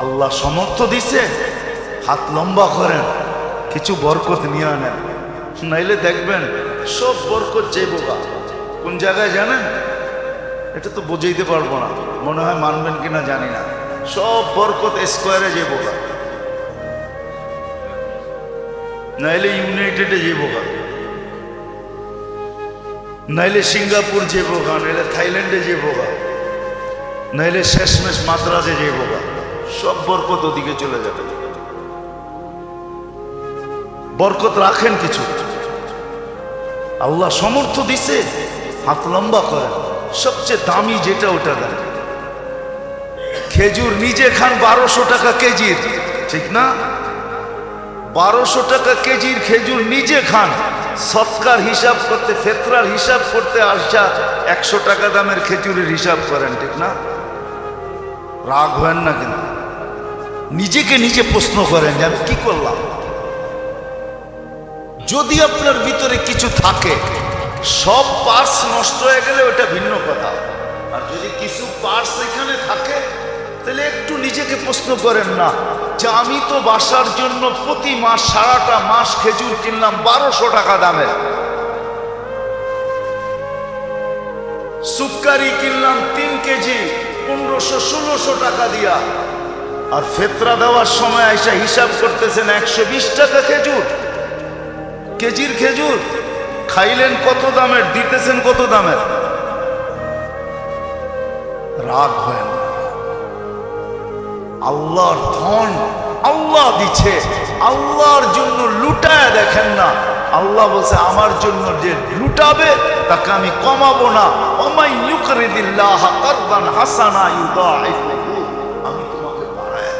আল্লাহ সমর্থ দিছে, হাত লম্বা করেন, কিছু বরকত নিয়ে আনেন, নাইলে দেখবেন সব বরকত যাইব গা। কোন জায়গায় জানেন? এটা তো বুঝাইতে পারবো না, মনে হয় মানবেন কিনা জানি না। সব বরকত স্কোয়ারে যাইব গা, নাইলে ইউনাইটেডে যাইব গা, নাইলে সিঙ্গাপুর যাইব গা, নাইলে থাইল্যান্ডে যাইব গা, নাইলে শেষমেশ মাদ্রাজে যাইব গা। সব বরকত ওদিকে চলে যাবে। বরকত রাখেন কিছু, আল্লাহ সমর্থ দিছে, হাত লম্বা করেন, সবচেয়ে দামি যেটা ওটা দেন। খেজুর নিজে খান 1200 টাকা কেজির, ঠিক না? 1200 টাকা কেজির খেজুর নিজে খান, সৎকার হিসাব করতে, ফেতরার হিসাব করতে আসা 100 টাকা দামের খেজুরের হিসাব করেন, ঠিক না? রাগ হয় না কিন্তু নিজেকে নিজে প্রশ্ন করেন যে আমি কি করলাম। যদি আপনার ভিতরে কিছু থাকে, সব পার্টস নষ্ট হয়ে গেলে ওটা ভিন্ন কথা, আর যদি কিছু পার্টস এখানে থাকে তাহলে একটু নিজেকে প্রশ্ন করেন না যে আমি তো বাসার জন্য প্রতি মাস সারাটা মাস খেজুর কিনলাম 1200 টাকা দামের, সুক্কারি কিনলাম 3 কেজি 1500-1600 টাকা দিয়া, আর ফেতরা দেওয়ার সময় আইসা হিসাব করতেছেন 120 টাকা খেজুর, কেজির খেজুর। খাইলেন কত দামের, দিতেছেন কত দামের? রাগ হয় না। আল্লাহর ধন আল্লাহ দিচ্ছে, আল্লাহর জন্য লুটায় দেখেন না। আল্লাহ বলছে আমার জন্য যে লুটাবে তাকে আমি কমাবো না। ওমাই ইউকরিদিল্লাহ কারদান হাসানা ইউদাইফুহু, আমি তোমাকে বাড়ায়া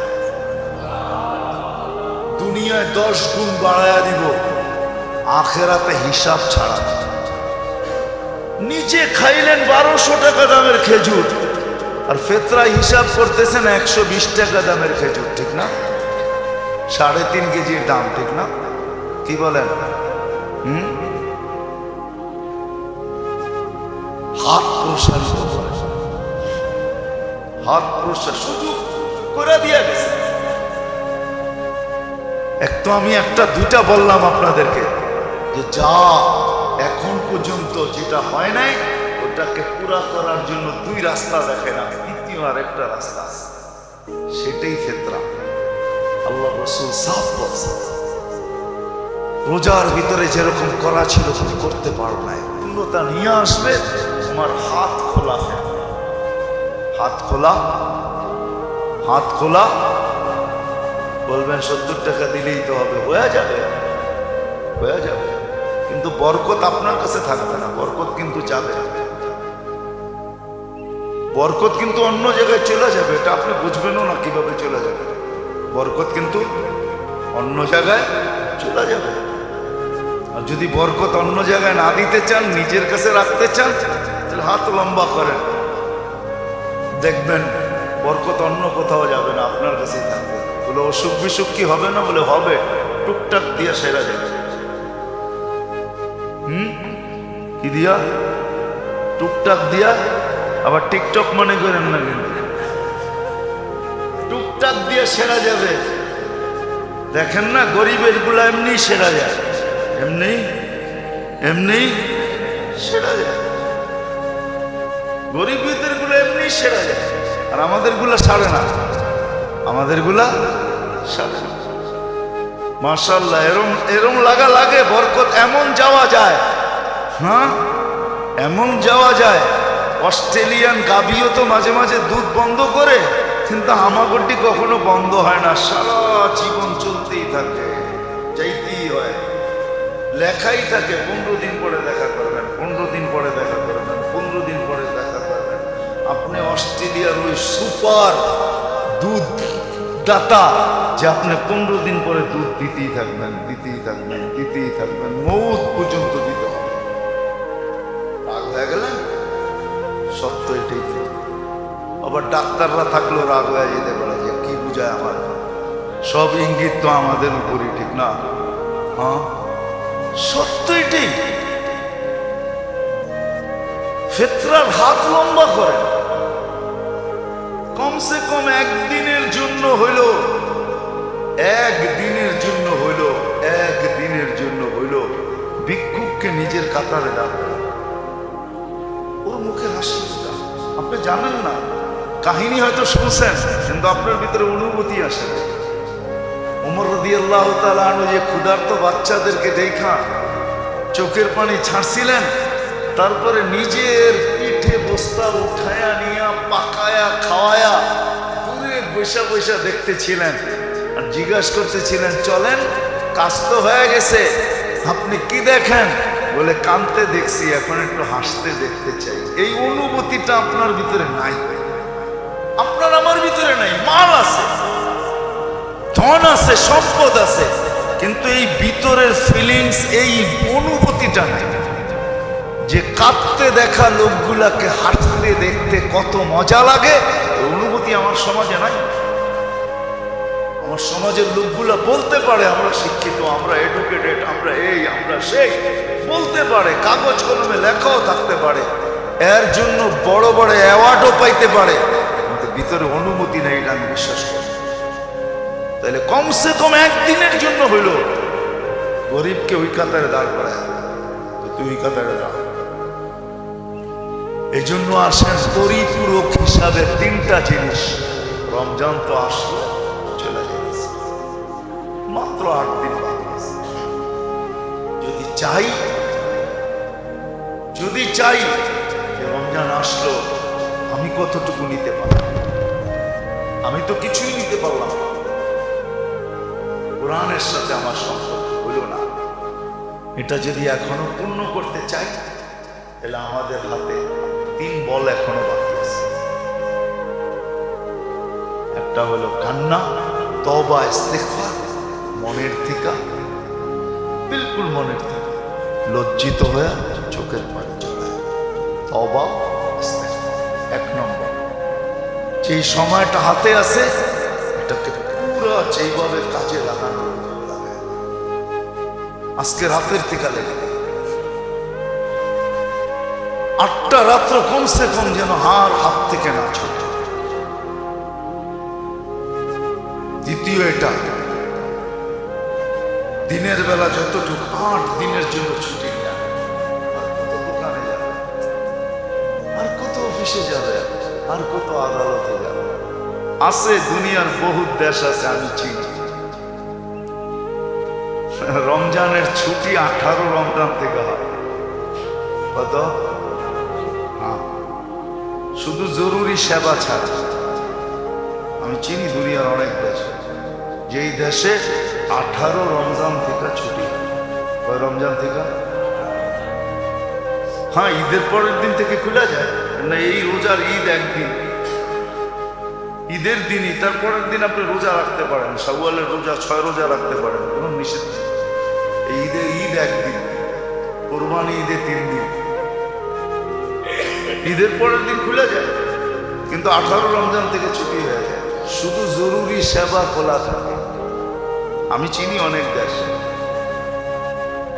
দুনিয়ায় 10 গুণ বাড়ায়া দিব, আখেরাতে হিসাব ছাড়া। নিজে খাইলেন 1200 টাকা দামের খেজুর, আর ফেতরা হিসাব করতেছেন 120 টাকা দামের খেজুর, ঠিক না? 3.5 কেজির দাম, ঠিক না? কি বলেন? হাত প্রসারিত করে, হাত প্রসার সুযোগ করে দিয়ে গেছে। তো আমি একটা দুইটা বললাম আপনাদেরকে যে যা এখন পর্যন্ত যেটা হয় নাই ওটাকে পুরা করার জন্য 2 রাস্তা দেখেন, দ্বিতীয় আর একটা রাস্তা আছে, সেটাই ফেতরা। আল্লাহ রাসূল সাফ বলছে, রোজার ভিতরে যেরকম করা ছিল তুমি করতে পারো না, পূর্ণতা নিয়ে আসবে তোমার হাত খোলা, হাত খোলা, হাত খোলা। বলবেন 70 টাকা দিলেই তো হবে, হয়ে যাবে, হয়ে যাবে, কিন্তু বরকত আপনার কাছে থাকবে না, বরকত কিন্তু যাবে, বরকত কিন্তু অন্য জায়গায় চলে যাবে। এটা আপনি বুঝবেনও না কিভাবে চলে যাবে, বরকত কিন্তু অন্য জায়গায় চলে যাবে। আর যদি বরকত অন্য জায়গায় না দিতে চান, নিজের কাছে রাখতে চান, তাহলে হাত লম্বা করেন, দেখবেন বরকত অন্য কোথাও যাবে না, আপনার কাছেই থাকবে। বলে অসুখ বিসুখ কি হবে না? বলে হবে, টুকটাক দিয়া সেরা যাবে। কি দিয়া? টুকটাক দিয়া। আবার টিকটক মনে করেন না, কিন্তু টুকটাক দিয়ে সেরা যাবে। দেখেন না গরিবের গুলা এমনি সেরা যায়, এমনি এমনি সেরা যায়, গরিবদের গুলো এমনি সেরা যায়, আর আমাদের গুলা সারে না, আমাদের গুলা সারে না। মাশাআল্লাহ, এরম এরম লাগা লাগে, বরকত এমন যাওয়া যায়, হ্যাঁ এমন যাওয়া যায়। অস্ট্রেলিয়ান গাভীও তো মাঝে মাঝে দুধ বন্ধ করে, কিন্তু হামাগুড়ি কখনো বন্ধ হয় না, সারা জীবন চলতেই থাকে, যাইতেই হয়, লেখাই থাকে 15 দিন পরে দেখা করবেন, 15 দিন পরে দেখা করবেন, 15 দিন পরে দেখা করবেন। আপনি অস্ট্রেলিয়ার ওই সুপার দুধ দাতা যে আপনি 15 দিন পরে দুধ দিতেই থাকবেন, দিতেই থাকবেন, দিতেই থাকবেন, মৌত পর্যন্ত দিতে হবে। রাগ হয়ে গেলেন? সত্য এটাই। আবার ডাক্তাররা থাকলেও রাগ হয়ে যেতে পারে যে কি বুঝায় আমার, সব ইঙ্গিত তো আমাদের উপরই, ঠিক না? হ্যাঁ সত্য এটাই। ফেতরার হাত লম্বা করেন, কমসে কম একদিনের জন্য হইল, একদিনের জন্য হইল, একদিনের জন্য হইল ভিক্ষুককে নিজের কাতারে দাঁড় করা। ওর মুখে হাসি। আপনি জানেন না, কাহিনী হয়তো শুনছেন, কিন্তু আপনার ভিতরে অনুভূতি আসে। ওমর রাদিয়াল্লাহু তাআলা আনহু যে ক্ষুধার্ত বাচ্চাদেরকে দেখা চোখের পানি ছাড়ছিলেন, তারপরে নিজের পিঠে বস্তা উঠায়া নিয়া পাকায়া খাওয়ায়া দূরে বৈশা বৈশা দেখতেছিলেন আর জিজ্ঞাসা করতেছিলেন, চলেন কাজ তো হয়ে গেছে, আপনি কি দেখেন? বলে, কাঁদতে দেখছি, এখন একটু হাসতে দেখতে চাই। এই অনুভূতিটা আপনার ভিতরে নাই, আপনার আমার ভিতরে নাই। মাল আছে, ধন আছে, সম্পদ আছে, কিন্তু এই ভিতরের ফিলিংস, এই অনুভূতিটা নাই যে কাঁদতে দেখা লোকগুলাকে হাসতে দেখতে কত মজা লাগে। অনুভূতি আমার সমাজে নাই। আমার সমাজের লোকগুলা বলতে পারে আমরা শিক্ষিত, আমরা এডুকেটেড, আমরা এই, আমরা সেই, বলতে পারে, কাগজ কলমে লেখাও থাকতে পারে, এর জন্য বড় বড় অ্যাওয়ার্ডও পাইতে পারে, কিন্তু ভিতরে অনুভূতি নেই, এটা আমি বিশ্বাস করি। তাহলে কমসে কম একদিনের জন্য হইল গরিবকে ওই কাতারে দাঁড় করায়, তুই ওই কাতারে দাঁড়। এই জন্য আসেন পরিপূরক হিসাবে তিনটা জিনিস। রমজান তো আসলো, চলে যাচ্ছে, মাত্র 8 দিন বাকি আছে। যদি চাই যে রমজান আসলো, আমি কতটুকু নিতে পারলাম? আমি তো কিছুই নিতে পারলাম না। কোরআনের সাথে আমার সম্পর্ক হইল না। এটা যদি এখনো পূর্ণ করতে চাই, তাহলে আমাদের হাতে 3 বল এখনো বাকি আছে। একটা হলো কান্না, তওবা, ইস্তিগফার, মনের থেকে, বিলকুল মনের থেকে লজ্জিত হয়ে চোখের পানি ঝরায়, তওবা, ইস্তিগফার। 1 নম্বর, যেই সময়টা হাতে আছে এটাকে পুরো যেইভাবে কাজে লাগানো লাগে। আজকে রাতের থেকে লেগে 8টা রাত্র কমসে কম যেন হাত থেকে না ছুটে। দ্বিতীয়, এটা দিনের বেলা যতটুকু 8 দিনের জন্য ছুটি নেয়, আর কত দোকানে যাবে, আর কত অফিসে যাবে, আর কত আদালতে যাবে। আছে দুনিয়ার বহুত দেশ আছে, আমি চিনি। রমজানের ছুটি 18 রমজান থেকে হয়। কত? শুধু জরুরি সেবা ছাড়া। আমি চিনি দুনিয়ার অনেক দেশ, যেই দেশে 18 রমজান থেকে ছুটি। ওই রমজান থেকে, হ্যাঁ, ঈদের পরের দিন থেকে খুলে যায় না। এই রোজার ঈদ একদিন, ঈদের দিনই, তারপরের দিন আপনি রোজা রাখতে পারেন, শাওয়ালের রোজা 6 রোজা রাখতে পারেন, কোনো নিষেধ নেই। এই ঈদ একদিন, কোরবানি ঈদে 3 দিন, ঈদের পরের দিন খুলে যায়, কিন্তু 18 রমজান থেকে ছুটি হয়ে যায়। শুধু জরুরি সেবা খোলা থাকে। আমি চিনি অনেক দেশ,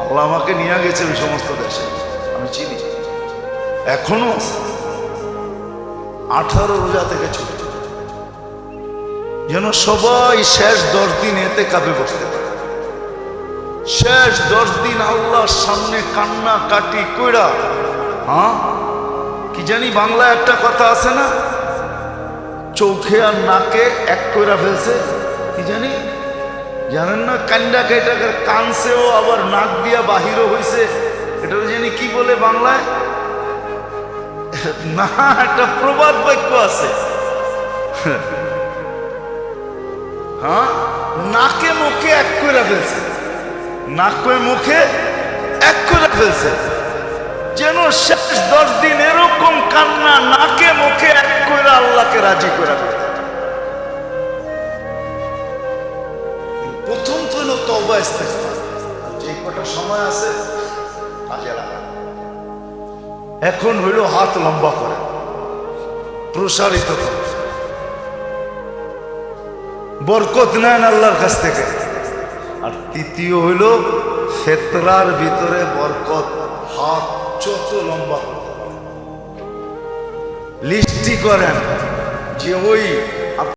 আল্লাহ আমাকে নিয়ে গেছে ওই সমস্ত দেশে, আমি চিনি। এখনো 18 রোজা থেকে ছুটি, যেন সবাই শেষ 10 দিন এতে কাঁপে বসতে পারে। শেষ 10 দিন আল্লাহর সামনে কান্না কাটি কইরা, হ্যাঁ, কি জানি বাংলা একটা কথা আছে না, চোখে আর নাকে এক কইরা ফেলছে, কি জানি, জানেন না? কান্ডা কেটা কানছেও, আবার নাক দিয়া বাহিরও হইছে, এটা জানি কি বলে বাংলায়, না, একটা প্রবাদ বাক্য আছে। হ্যাঁ, নাকে মুখে এক কইরা ফেলছে, নাকে মুখে এক করে ফেলছে, যেন শেষ 10 দিন এরকম কান্না নাকে মুখে এক করে আল্লাহকে রাজি করে ফেলছে। প্রথম তো হলো তওবা, ইস্তিগফার। যে কটা সময় আছে কাজে লাগা। এখন হইল হাত লম্বা করে, প্রসারিত করে, বরকত নেন আল্লাহর কাছ থেকে। আর তৃতীয় হইল ফেতরার ভিতরে বরকত, হাত যত লম্বা লিস্টি করেন, যে ওই